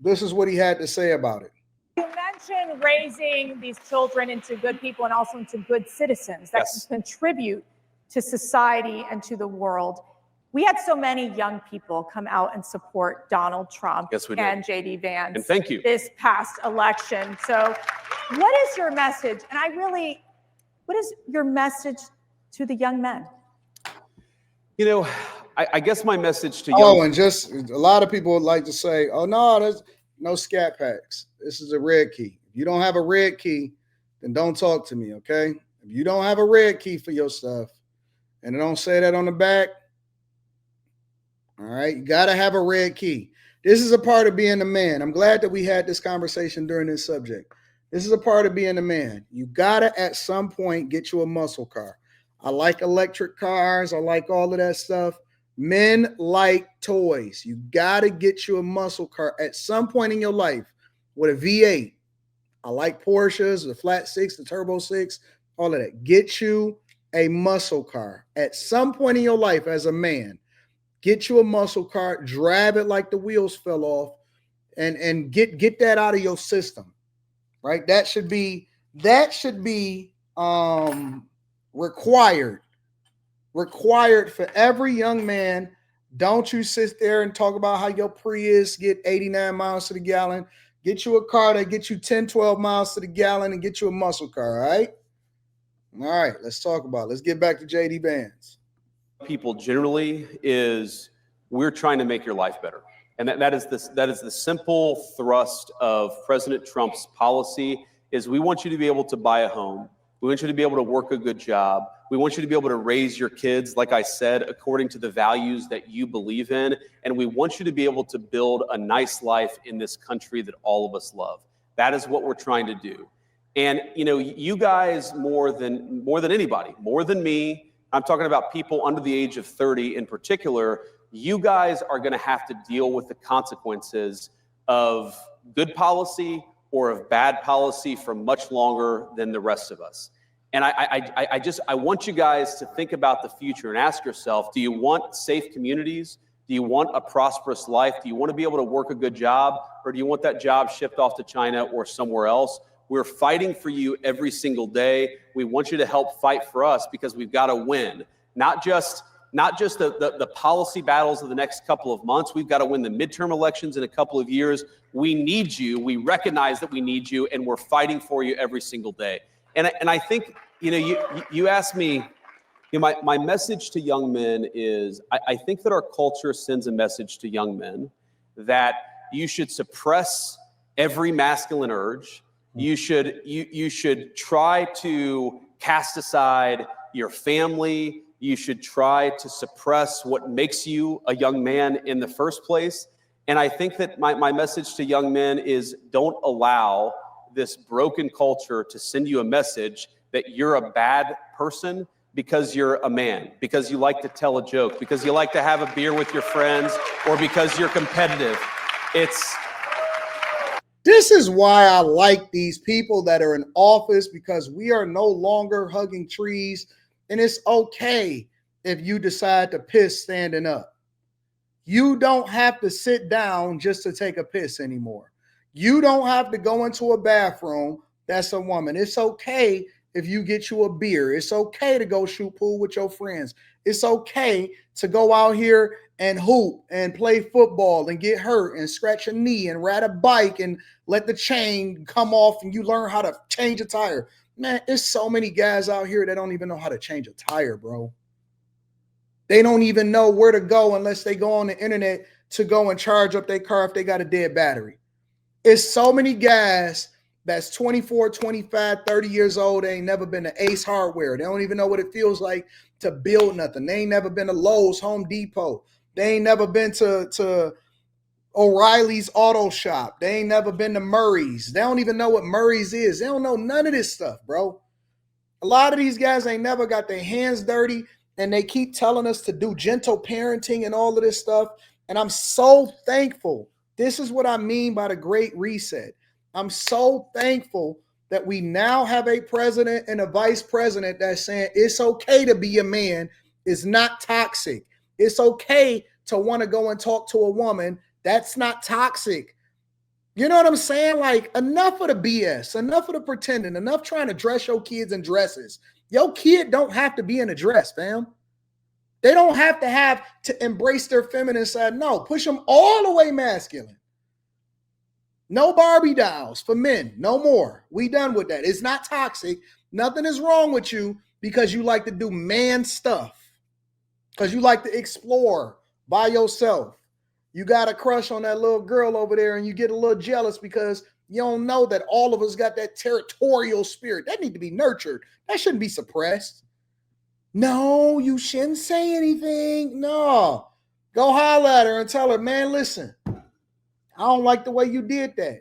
This is what he had to say about it. You mentioned raising these children into good people and also into good citizens that can contribute to society and to the world. We had so many young people come out and support Donald Trump and JD Vance and thank you. This past election. So what is your message? And what is your message to the young men? You know, I guess my message to and just a lot of people would like to say, oh, no, there's no scat packs. This is a red key. If you don't have a red key, then don't talk to me, okay? If you don't have a red key for your stuff, and don't say that on the back, all right, you got to have a red key. This is a part of being a man. I'm glad that we had this conversation during this subject. This is a part of being a man. You got to, at some point, get you a muscle car. I like electric cars. I like all of that stuff. Men like toys. You got to get you a muscle car at some point in your life with a V8. I like Porsches, the flat six, the turbo six, all of that. Get you a muscle car at some point in your life as a man. Get you a muscle car, drive it like the wheels fell off, and get that out of your system. Right? That should be required for every young man. Don't you sit there and talk about how your Prius get 89 miles to the gallon. Get you a car that gets you 10, 12 miles to the gallon and get you a muscle car, all right? All right, let's talk about it. Let's get back to JD Vance. People generally is we're trying to make your life better. And that is the simple thrust of President Trump's policy is we want you to be able to buy a home. We want you to be able to work a good job. We want you to be able to raise your kids, like I said, according to the values that you believe in. And we want you to be able to build a nice life in this country that all of us love. That is what we're trying to do. And, you know, you guys more than anybody, more than me, I'm talking about people under the age of 30 in particular, you guys are going to have to deal with the consequences of good policy or of bad policy for much longer than the rest of us. And I want you guys to think about the future and ask yourself, do you want safe communities? Do you want a prosperous life? Do you want to be able to work a good job? Or do you want that job shipped off to China or somewhere else? We're fighting for you every single day. We want you to help fight for us because we've got to win. Not just the policy battles of the next couple of months. We've got to win the midterm elections in a couple of years. We need you. We recognize that we need you, and we're fighting for you every single day. And I think, you know, you asked me, you know, my message to young men is I think that our culture sends a message to young men that you should suppress every masculine urge. You should try to cast aside your family. You should try to suppress what makes you a young man in the first place. And I think that my message to young men is don't allow this broken culture to send you a message that you're a bad person because you're a man, because you like to tell a joke, because you like to have a beer with your friends, or because you're competitive. This is why I like these people that are in office, because we are no longer hugging trees, and it's okay if you decide to piss standing up. You don't have to sit down just to take a piss anymore. You don't have to go into a bathroom that's a woman. It's okay if you get you a beer. It's okay to go shoot pool with your friends. It's okay to go out here and hoop and play football and get hurt and scratch a knee and ride a bike and let the chain come off and you learn how to change a tire. Man, there's so many guys out here that don't even know how to change a tire, bro. They don't even know where to go unless they go on the internet to go and charge up their car if they got a dead battery. It's so many guys that's 24, 25, 30 years old. They ain't never been to Ace Hardware. They don't even know what it feels like to build nothing. They ain't never been to Lowe's, Home Depot. They ain't never been to O'Reilly's Auto Shop. They ain't never been to Murray's. They don't even know what Murray's is. They don't know none of this stuff, bro. A lot of these guys ain't never got their hands dirty, and they keep telling us to do gentle parenting and all of this stuff. And I'm so thankful. This is what I mean by the Great Reset. I'm so thankful that we now have a president and a vice president that's saying it's okay to be a man. It's not toxic. It's okay to want to go and talk to a woman. That's not toxic. You know what I'm saying? Like, enough of the BS, enough of the pretending, enough trying to dress your kids in dresses. Your kid don't have to be in a dress, fam. They don't have to embrace their feminine side. No, push them all the way masculine. No Barbie dolls for men. No more. We done with that. It's not toxic. Nothing is wrong with you because you like to do man stuff. Because you like to explore by yourself. You got a crush on that little girl over there and you get a little jealous because you don't know that all of us got that territorial spirit. That need to be nurtured. That shouldn't be suppressed. No, you shouldn't say anything. No. Go holler at her and tell her, man, listen, I don't like the way you did that.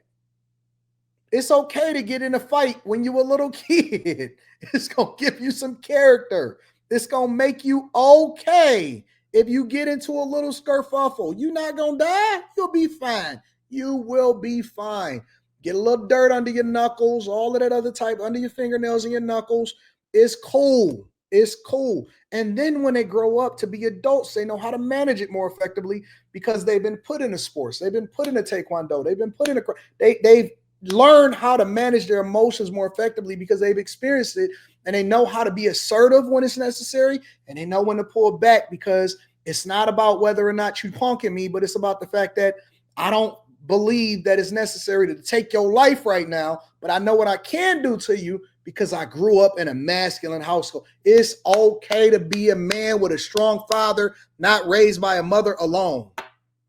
It's okay to get in a fight when you a little kid. It's going to give you some character. It's going to make you okay. If you get into a little skerfuffle, you're not going to die. You'll be fine. You will be fine. Get a little dirt under your knuckles, all of that other type, under your fingernails and your knuckles. It's cool. It's cool. And then when they grow up to be adults, they know how to manage it more effectively because they've been put into sports. They've been put into taekwondo. They've been put in they've learned how to manage their emotions more effectively because they've experienced it, and they know how to be assertive when it's necessary, and they know when to pull back because it's not about whether or not you punking me, but it's about the fact that I don't believe that it's necessary to take your life right now, but I know what I can do to you because I grew up in a masculine household. It's okay to be a man with a strong father, not raised by a mother alone.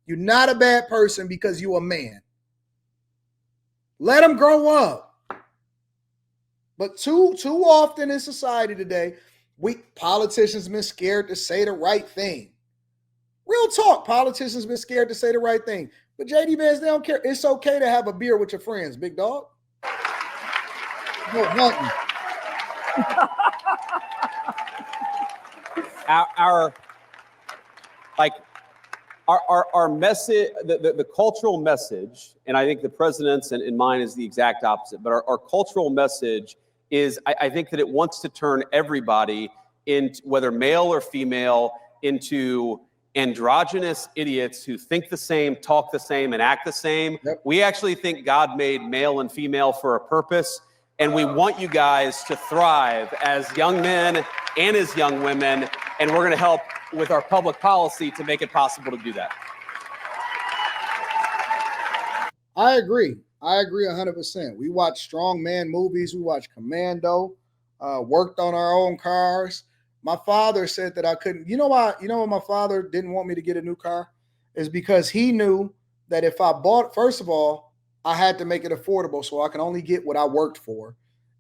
You're not a bad person because you're a man. Let them grow up. But too often in society today, politicians been scared to say the right thing. Real talk, politicians been scared to say the right thing. But JD Vance, they don't care. It's okay to have a beer with your friends, big dog. Go hunting. Our message, the cultural message, and I think the president's and mine is the exact opposite, but our cultural message is, I think that it wants to turn everybody, into, whether male or female, into androgynous idiots who think the same, talk the same, and act the same. Yep. We actually think God made male and female for a purpose, and we want you guys to thrive as young men and as young women, and we're going to help with our public policy to make it possible to do that. I agree 100%. We watch strong man movies. We watch Commando, worked on our own cars. My father said that I couldn't. You know why my father didn't want me to get a new car? Is because he knew that if I bought, first of all, I had to make it affordable so I can only get what I worked for.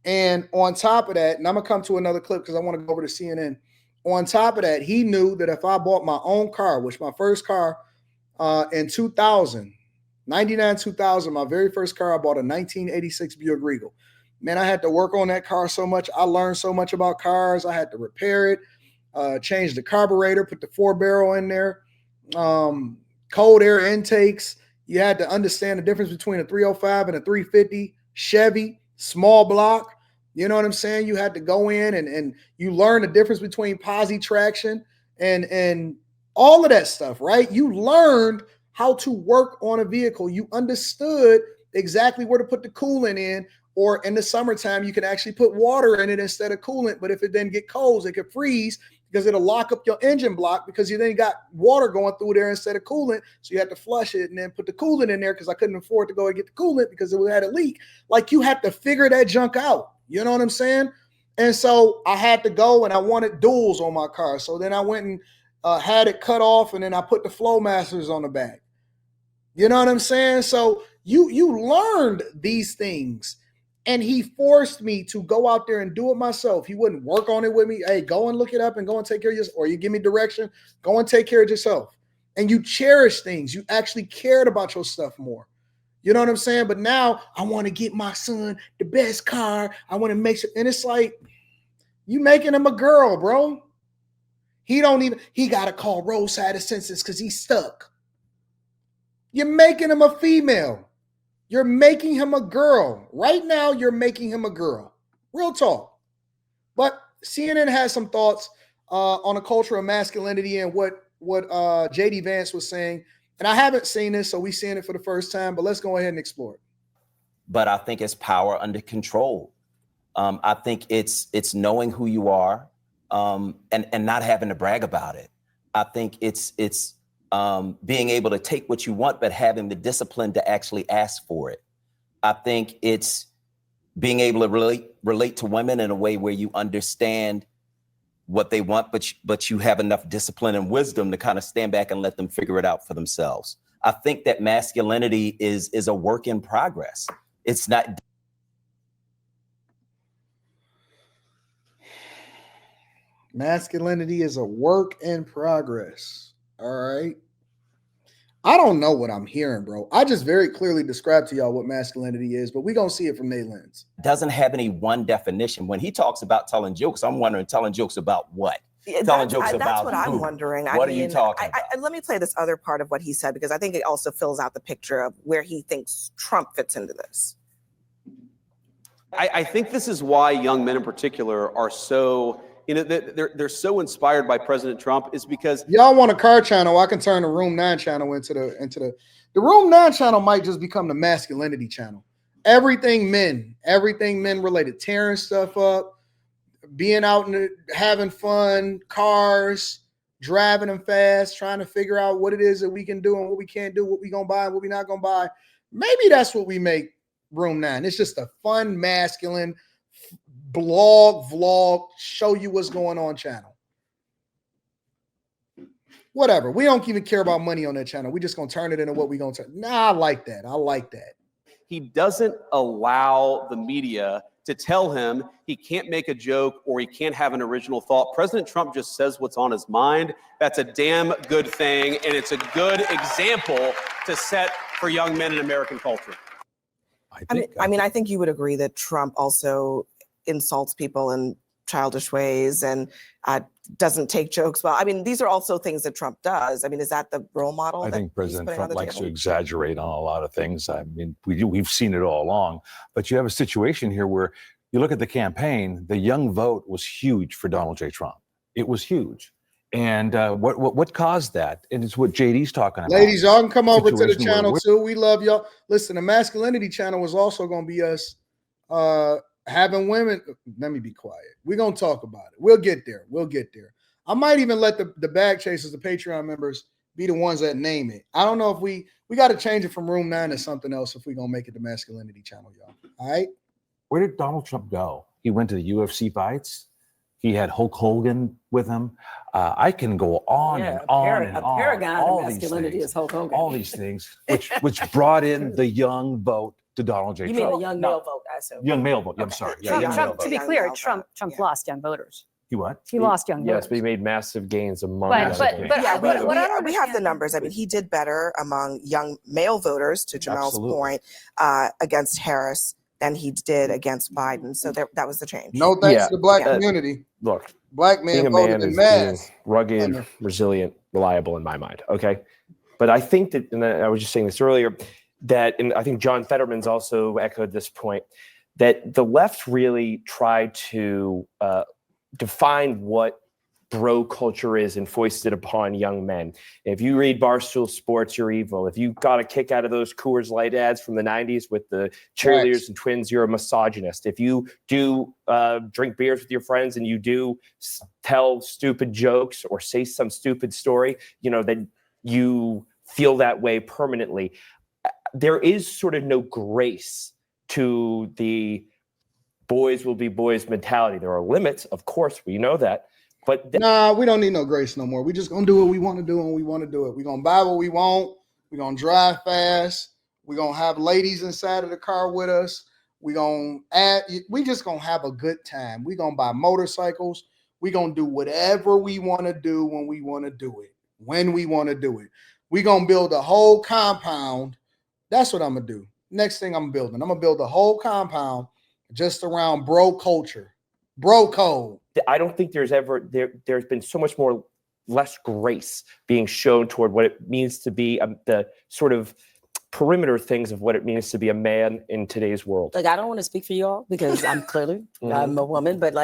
And on top of that, and I'm going to come to another clip because I want to go over to CNN. On top of that, he knew that if I bought my own car, which my first car in 2000, 99, 2000, my very first car, I bought a 1986 Buick Regal. Man, I had to work on that car so much. I learned so much about cars. I had to repair it, change the carburetor, put the 4-barrel in there, cold air intakes. You had to understand the difference between a 305 and a 350 Chevy, small block. You know what I'm saying? You had to go in and you learn the difference between posi traction and all of that stuff, right? You learned how to work on a vehicle. You understood exactly where to put the coolant in, or in the summertime, you can actually put water in it instead of coolant. But if it then get cold, it could freeze because it'll lock up your engine block because you then got water going through there instead of coolant. So you had to flush it and then put the coolant in there because I couldn't afford to go and get the coolant because it had a leak. Like, you had to figure that junk out. You know what I'm saying? And so I had to go, and I wanted duals on my car. So then I went and had it cut off, and then I put the Flowmasters on the back. You know what I'm saying? So you learned these things, and he forced me to go out there and do it myself. He wouldn't work on it with me. Hey, go and look it up and go and take care of yourself, or you give me direction, go and take care of yourself. And you cherish things. You actually cared about your stuff more. You know what I'm saying? But now I want to get my son the best car. I want to make sure. And it's like, you making him a girl, bro. He got to call roadside assistance because he's stuck. You're making him a female. You're making him a girl. Right now, you're making him a girl. Real talk. But CNN has some thoughts on the culture of masculinity and what JD Vance was saying. And I haven't seen this, so we're seeing it for the first time, but let's go ahead and explore it. But I think it's power under control. I think it's knowing who you are, and not having to brag about it. I think it's being able to take what you want, but having the discipline to actually ask for it. I think it's being able to relate to women in a way where you understand what they want, but you have enough discipline and wisdom to kind of stand back and let them figure it out for themselves. I think that masculinity is a work in progress. It's not. Masculinity is a work in progress. All right. I don't know what I'm hearing, bro. I just very clearly described to y'all what masculinity is, but we're going to see it from their lens. Doesn't have any one definition. When he talks about telling jokes, I'm wondering, telling jokes about what? Telling jokes about that's what who? I'm wondering. What are you talking about? Let me play this other part of what he said, because I think it also fills out the picture of where he thinks Trump fits into this. I think this is why young men in particular are so, they're so inspired by President Trump, is because y'all want a car channel. I can turn the Room 9 channel into the Room 9 channel might just become the masculinity channel. Everything men related, tearing stuff up, being out and having fun, cars, driving them fast, trying to figure out what it is that we can do and what we can't do, what we gonna buy and what we not gonna buy. Maybe that's what we make Room 9. It's just a fun, masculine vlog, show you what's going on channel. Whatever. We don't even care about money on that channel. We just gonna turn it into what we gonna turn. Nah, I like that. he doesn't allow the media to tell him he can't make a joke or he can't have an original thought. President Trump just says what's on his mind. That's a damn good thing, and it's a good example to set for young men in American culture. I think you would agree that Trump also insults people in childish ways and doesn't take jokes well. I mean, these are also things that Trump does. I mean, is that the role model? I think President Trump likes to exaggerate on a lot of things. I mean, we've seen it all along. But you have a situation here where you look at the campaign, the young vote was huge for Donald J. Trump. It was huge. And what caused that? And it's what JD's talking about. Ladies, y'all can come over to the channel too. We love y'all. Listen, the masculinity channel was also going to be us having women. Let me be quiet. We're going to talk about it. We'll get there. I might even let the bag chasers, the Patreon members, be the ones that name it. I don't know if we got to change it from Room 9 to something else if we're going to make it the masculinity channel, y'all. All right. Where did Donald Trump go? He went to the UFC fights. He had Hulk Hogan with him. I can go on and on and on. Paragon of masculinity is Hulk Hogan. All these things, which brought in the young vote to Donald J. You Trump. mean the young male vote, I assume. Young male vote. I'm sorry. Trump, young male to be vote. clear, Trump lost young voters. He what? He lost young voters. Yes, but he made massive gains among we have the numbers. I mean, he did better among young male voters, to Jamel's point, against Harris than he did against Biden. So that was the change. No thanks to the black community. Look, black man voted in mass. Rugged, resilient, reliable in my mind. Okay. But I think that, and I was just saying this earlier, that, and I think John Fetterman's also echoed this point, that the left really tried to define what bro culture is and foist it upon young men. If you read Barstool Sports, you're evil. If you got a kick out of those Coors Light ads from the 90s with the cheerleaders and twins, you're a misogynist. If you do drink beers with your friends and you do tell stupid jokes or say some stupid story, then you feel that way permanently. There is sort of no grace to the boys will be boys mentality. There are limits, of course, we know that. But nah, we don't need no grace no more. We just gonna do what we want to do when we want to do it. We're gonna buy what we want. We're gonna drive fast. We're gonna have ladies inside of the car with us. We just gonna have a good time. We're gonna buy motorcycles. We're gonna do whatever we want to do when we want to do it. When we want to do it. We're gonna build a whole compound. That's what I'm gonna do. Next thing I'm building. I'm gonna build a whole compound just around bro culture, bro code. I don't think there's been so much more less grace being shown toward what it means to be the sort of perimeter things of what it means to be a man in today's world. Like, I don't want to speak for y'all because I'm clearly I'm a woman, but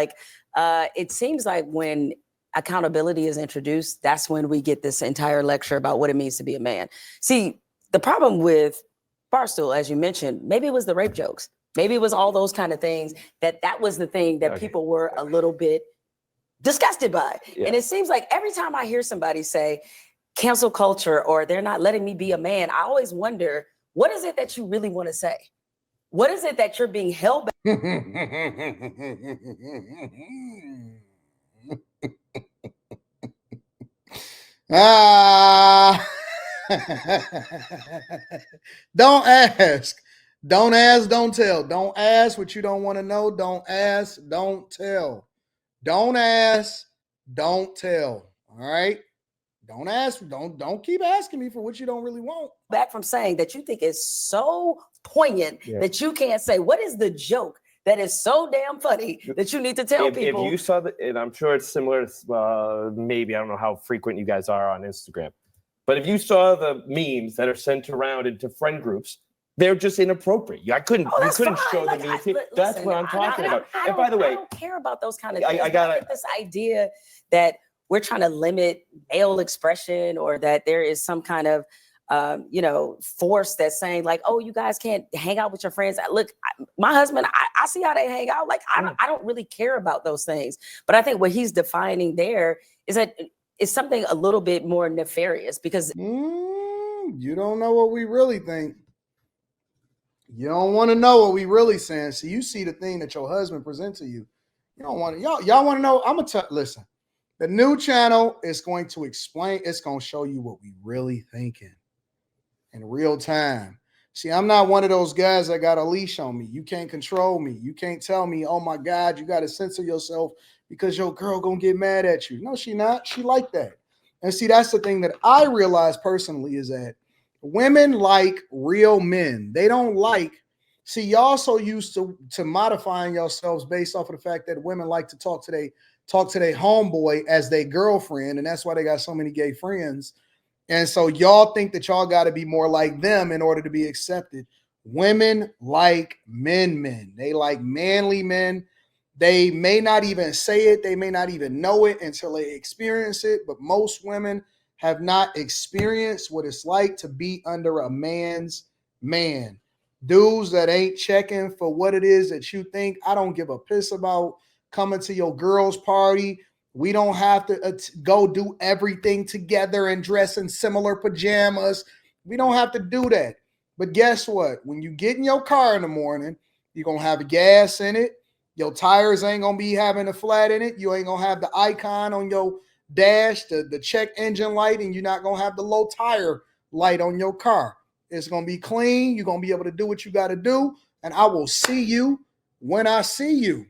it seems like when accountability is introduced, that's when we get this entire lecture about what it means to be a man. See, the problem with Barstool, as you mentioned, maybe it was the rape jokes. Maybe it was all those kind of things that was the thing that people were a little bit disgusted by. Yeah. And it seems like every time I hear somebody say cancel culture or they're not letting me be a man, I always wonder, what is it that you really want to say? What is it that you're being held back? Don't ask. Don't ask, don't tell. Don't ask what you don't want to know. Don't ask, don't tell. Don't ask, don't tell. All right? Don't ask, don't keep asking me for what you don't really want. Back from saying that you think is so poignant that you can't say, what is the joke that is so damn funny that you need to tell people? If you saw the, and I'm sure it's similar to maybe, I don't know how frequent you guys are on Instagram, but if you saw the memes that are sent around into friend groups, they're just inappropriate. You couldn't show the memes. That's what I'm talking about. And by the way, I don't care about those kind of things. I got this idea that we're trying to limit male expression or that there is some kind of force that's saying like, oh, you guys can't hang out with your friends. Look, my husband, I see how they hang out. Like, I don't really care about those things. But I think what he's defining there is that it's something a little bit more nefarious because you don't know what we really think. You don't want to know what we really saying. So you see the thing that your husband presents to you. You don't want to, y'all want to know. I'm gonna listen. The new channel is going to explain, it's going to show you what we really thinking in real time. See, I'm not one of those guys that got a leash on me. You can't control me. You can't tell me, oh my God, you got to censor yourself because your girl going to get mad at you. No, she not. She like that. And see, that's the thing that I realized personally is that women like real men. They don't like, see, y'all so used to modifying yourselves based off of the fact that women like to talk to their homeboy as their girlfriend, and that's why they got so many gay friends. And so y'all think that y'all got to be more like them in order to be accepted. Women like men. They like manly men. They may not even say it. They may not even know it until they experience it. But most women have not experienced what it's like to be under a man's man. Dudes that ain't checking for what it is that you think. I don't give a piss about coming to your girl's party. We don't have to go do everything together and dress in similar pajamas. We don't have to do that. But guess what? When you get in your car in the morning, you're going to have gas in it. Your tires ain't going to be having a flat in it. You ain't going to have the icon on your dash, the check engine light, and you're not going to have the low tire light on your car. It's going to be clean. You're going to be able to do what you got to do. And I will see you when I see you.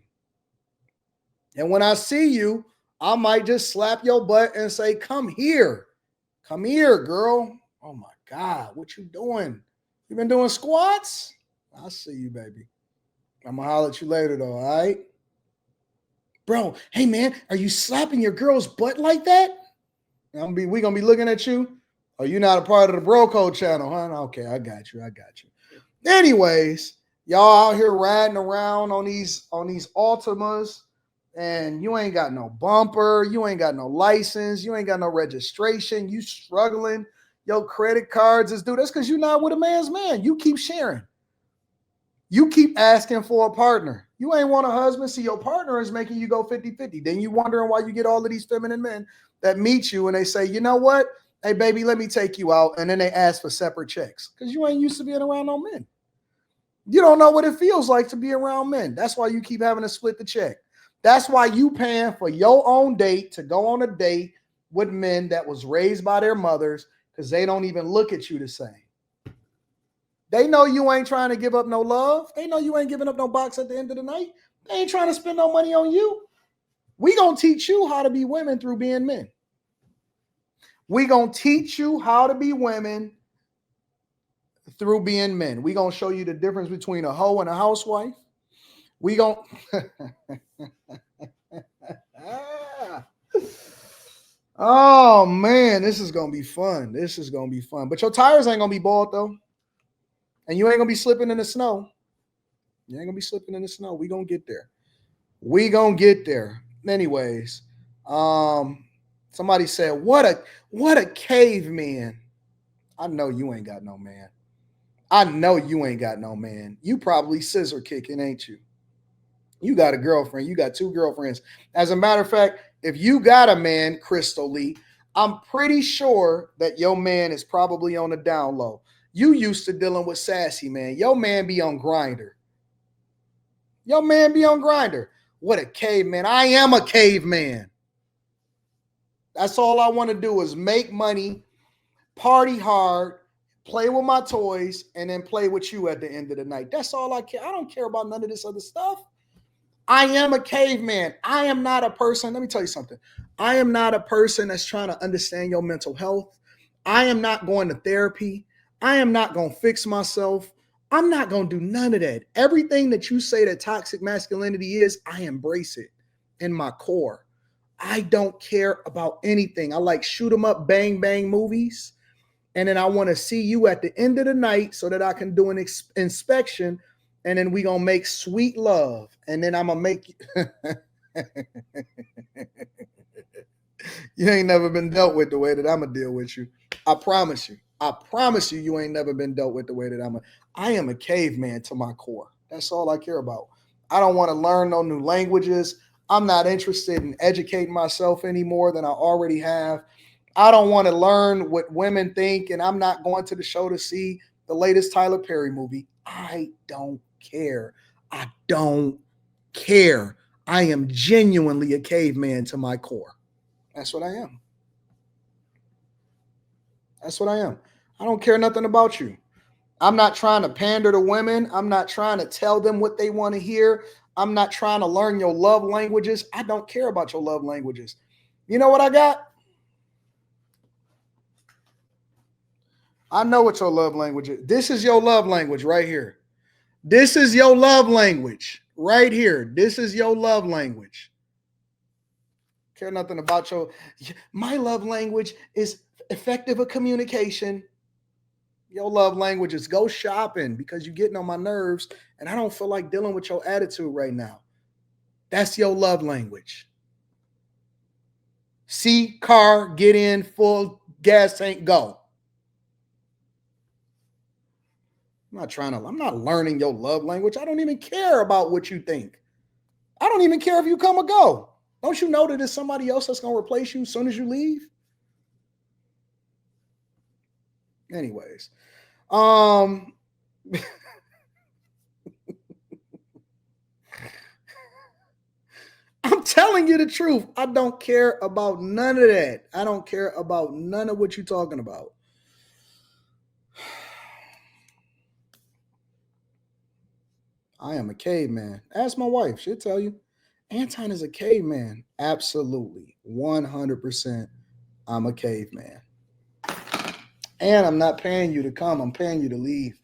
And when I see you, I might just slap your butt and say, come here. Come here, girl. Oh, my God. What you doing? You been doing squats? I'll see you, baby. I'm going to holler at you later, though, all right? Bro, hey, man, are you slapping your girl's butt like that? We going to be looking at you? Oh, you're not a part of the Bro Code channel, huh? Okay, I got you. Anyways, y'all out here riding around on these Altimas, and you ain't got no bumper, you ain't got no license, you ain't got no registration, you struggling, your credit cards is due. That's because you're not with a man's man. You keep sharing. You keep asking for a partner. You ain't want a husband. See, your partner is making you go 50-50. Then you wondering why you get all of these feminine men that meet you and they say, you know what? Hey, baby, let me take you out. And then they ask for separate checks because you ain't used to being around no men. You don't know what it feels like to be around men. That's why you keep having to split the check. That's why you paying for your own date to go on a date with men that was raised by their mothers because they don't even look at you the same. They know you ain't trying to give up no love. They know you ain't giving up no box at the end of the night. They ain't trying to spend no money on you. We gonna teach you how to be women through being men. We gonna teach you how to be women through being men. We gonna show you the difference between a hoe and a housewife. We gonna oh man, this is gonna be fun. But your tires ain't gonna be bald though. And you ain't gonna be slipping in the snow. We gonna get there. Anyways, Somebody said, what a caveman. I know you ain't got no man. I know you ain't got no man. You probably scissor kicking, ain't you? You got a girlfriend. You got 2 girlfriends. As a matter of fact, if you got a man, Crystal Lee, I'm pretty sure that your man is probably on the down low. You used to dealing with sassy man. Your man be on Grinder. Your man be on Grinder. What a caveman. I am a caveman. That's all I want to do is make money, party hard, play with my toys, and then play with you at the end of the night. That's all I care. I don't care about none of this other stuff. I am a caveman. I am not a person. Let me tell you something. I am not a person that's trying to understand your mental health. I am not going to therapy. I am not going to fix myself. I'm not going to do none of that. Everything that you say that toxic masculinity is, I embrace it in my core. I don't care about anything. I like shoot 'em up, bang, bang movies. And then I want to see you at the end of the night so that I can do an inspection. And then we going to make sweet love. And then I'm going to make you. You ain't never been dealt with the way that I'm going to deal with you. I promise you. I promise you, you ain't never been dealt with the way that I am a caveman to my core. That's all I care about. I don't want to learn no new languages. I'm not interested in educating myself any more than I already have. I don't want to learn what women think, and I'm not going to the show to see the latest Tyler Perry movie. I don't care. I don't care. I am genuinely a caveman to my core. That's what I am. That's what I am. I don't care nothing about you. I'm not trying to pander to women. I'm not trying to tell them what they want to hear. I'm not trying to learn your love languages. I don't care about your love languages. You know what I got? I know what your love language is. This is your love language right here. This is your love language right here. This is your love language. Care nothing about my love language is effective communication. Your love language is go shopping because you're getting on my nerves and I don't feel like dealing with your attitude right now. That's your love language. See car, get in, full gas tank, go. I'm not learning your love language. I don't even care about what you think. I don't even care if you come or go. Don't you know that there's somebody else that's going to replace you as soon as you leave? Anyways, I'm telling you the truth. I don't care about none of that. I don't care about none of what you're talking about. I am a caveman. Ask my wife. She'll tell you. Anton is a caveman. Absolutely. 100%. I'm a caveman. And I'm not paying you to come. I'm paying you to leave.